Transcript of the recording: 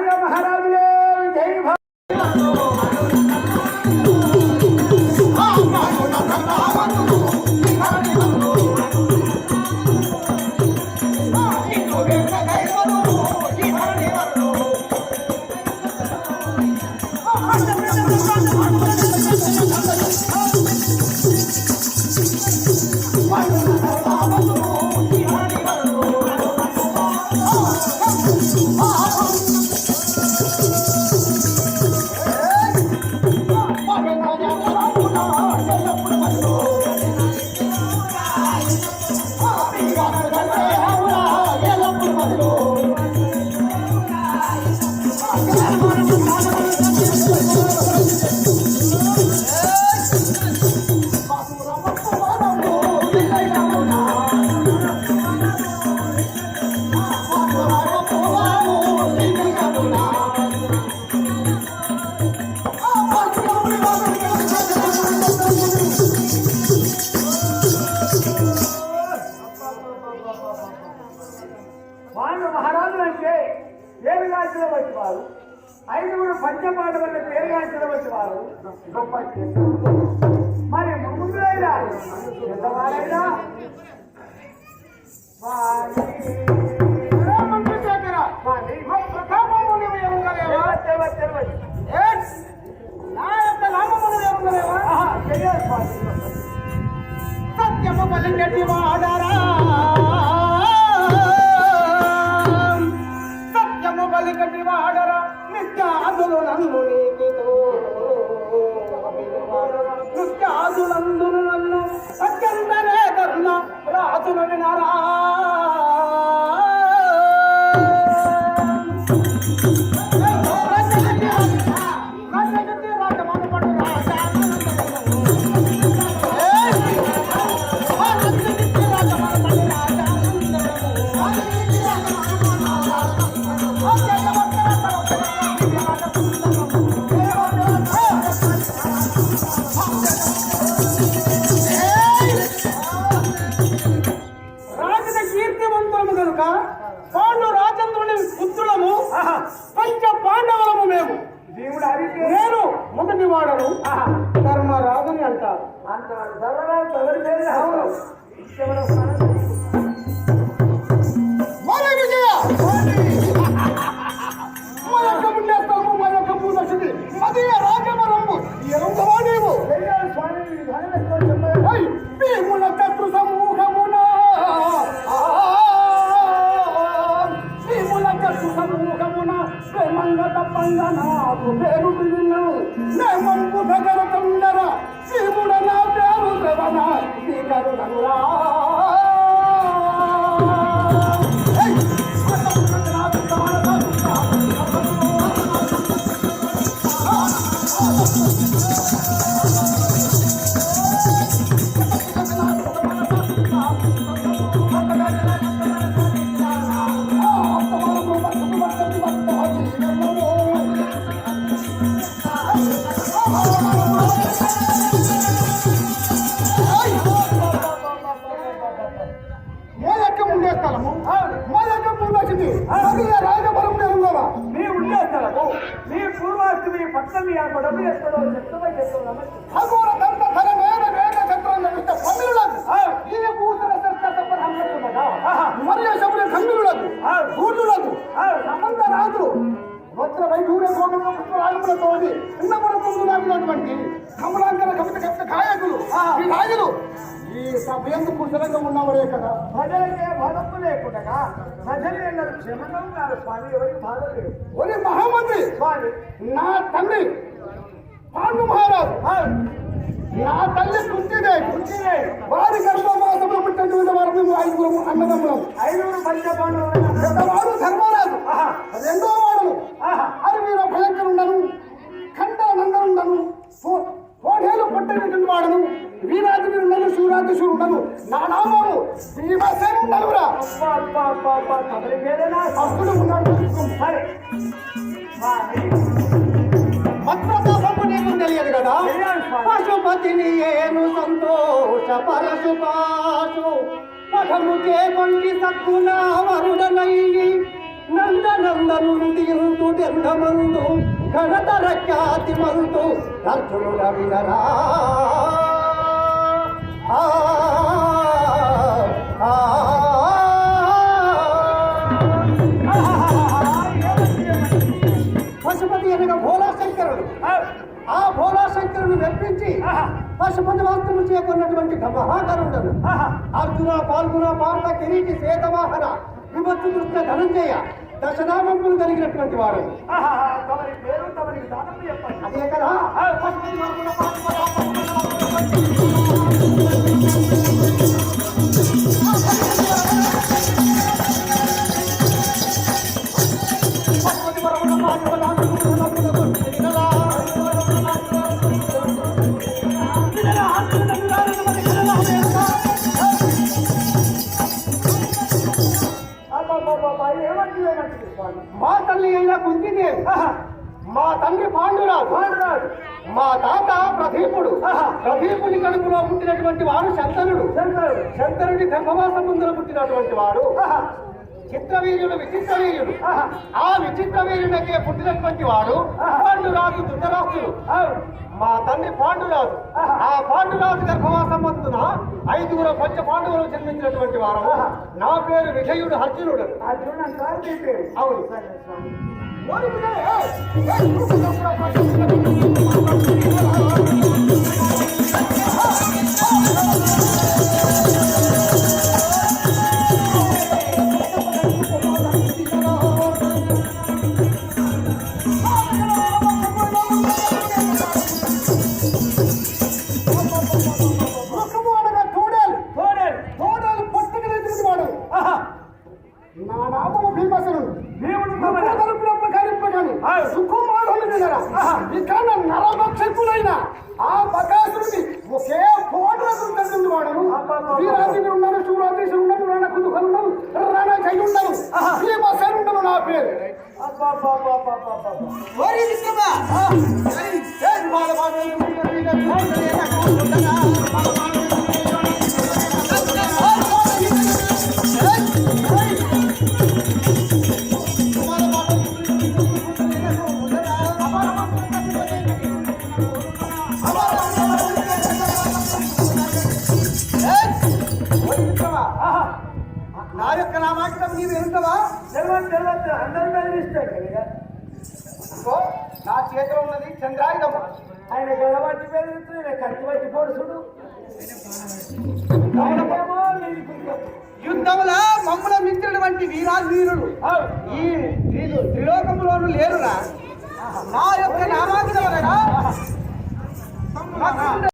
భార్య మహారాజులే జై మహారాజులు అంటే పేరుగాంచిన వచ్చి వారు ఐదుగురు పంచపాండవుల పేరుగాంచిన వచ్చి వారు గొప్ప మరి ముందులైనా ఎంతవారైనా సత్యము పలికెటి వాడరా పలికటి వాడరా నిత్యాదులు నన్ను నీకితో నిత్యాదులందును నన్ను అత్యంతనే ధర్మ రాజును వినరా పాండు రాజేంద్రుని పుత్రులము పంచ పాండవులము మేము నేను మొదటి వాడను ధర్మరాజుని అంటారు అదే రాజమరంబు ఎరుంగవాడేవు భీముల శత్రు సమూహమున సమూహమున ప్రేమంగా తప్పంగా నాకు పేరు విను నేమంపు దగ్గర తొందర శివుడ నా పేరు శ్రవణ శ్రీకరు నగురా రాజపురం మీ ఉండే స్థలము మీ పూర్వాస్తి మీ పట్టణం ఏర్పడము ఎక్కడో చెప్తామని చెప్తున్నాము మరియు సభ్యుల గంగులకు గూర్లులకు సంబంధ రాజులు వజ్ర వైఢూర్య గోమంలో పుష్పరాగములతో ఉన్నటువంటి కమలాంకర కవిత కవిత గాయకులు ఈ రాజులు ఈ సభ ఎందుకు కుశలంగా ఉన్నవరే కదా ప్రజలకే భదప్పు లేకుండా ప్రజలు వెళ్ళరు క్షేమంగా ఉన్నారు స్వామి ఎవరికి బాధ లేదు ఒరి మహామంత్రి స్వామి నా తండ్రి పాండు మహారాజు నా తల్లి కుంతిదే వారి గర్భమాసంలో పుట్టినటువంటి వారు మేము ఐదుగురు అన్నదమ్ములం ఐదుగురు పంచపాండవులు పెద్దవాడు ధర్మరాజు రెండో వాడు అరవీర భయంకరుండను ఖండ నందనుండను కోడేలు పట్టేటువంటి వాడను వీరాజుడుండను శివరాజుడుండను నా నామము భీమసేనుండనురా భక్తుడు ఉన్నాడు సరే మత్ప్రతాపము నీకు తెలియదు కదా పశుపతిని ఏను సంతోష పరశుపాసు పఠము చేకొండి సక్కున వరుడనైని నందనందనుంది ఎంతమందు ఘనతర ఖ్యాతి మందు అర్జునుడ వినరా పశుపతి అనగా భోలాశంకరుడు. ఆ భోలాశంకరుని మెప్పించి పశుపతి వాస్తులు చేకొన్నటువంటి మహాకరుండను అర్జున పాల్గొన పార్త కిరీటి శ్వేతవాహన విభత్తు కృష్ణ ధనంజయ దశనామములు కలిగినటువంటి వాడు. అదే కదా మా తల్లి అయినా కుంతిదేవి, మా తండ్రి పాండురాజు, మా తాత ప్రదీపుడు, ప్రదీపుని కడుపులో పుట్టినటువంటి వాడు శంతనుడు, శంతనుడి గర్భవాస ముందులో పుట్టినటువంటి వాడు చిత్రవీర్యుడు, విచిత్రవీర్యుడు. ఆ విచిత్రవీర్యుడికే పుట్టినటువంటి వాడు పాండురాజు ధృతరాష్ట్రుడు. మా తండ్రి పాండురాజు. ఆ పాండురాజు గర్భవాసం మందున 5 పంచ పాండవులు జన్మించినటువంటి వారు. నా పేరు విజయుడు అర్జునుడు. అవును. నరభక్షకులైన ఆ బకాసురుని ఒకే పోటను వాడను. వీరాజులు ఉన్నారు, శివరాజేశ్వరు ఉన్నారు, రాణ కుదుకలు ఉన్నారు, రాణ జై ఉన్నారు, భీమసేను ఉండను. నా పేరు నా యొక్క నామాంకితం నీవు ఎరుకవా? తెలియదు అందరూ కలిగిస్తాడు. నా చేతిలో ఉన్నది చంద్రాయుధం. ఆయన గడబట్టి పెరుగుతుంది, కత్తి బట్టి పొడుచుడు. యుద్ధముల మమ్మల మిత్రుడు వీరుడు ఈ త్రిలోకములోను లేరురా. నా యొక్క నామాంకితం అనగా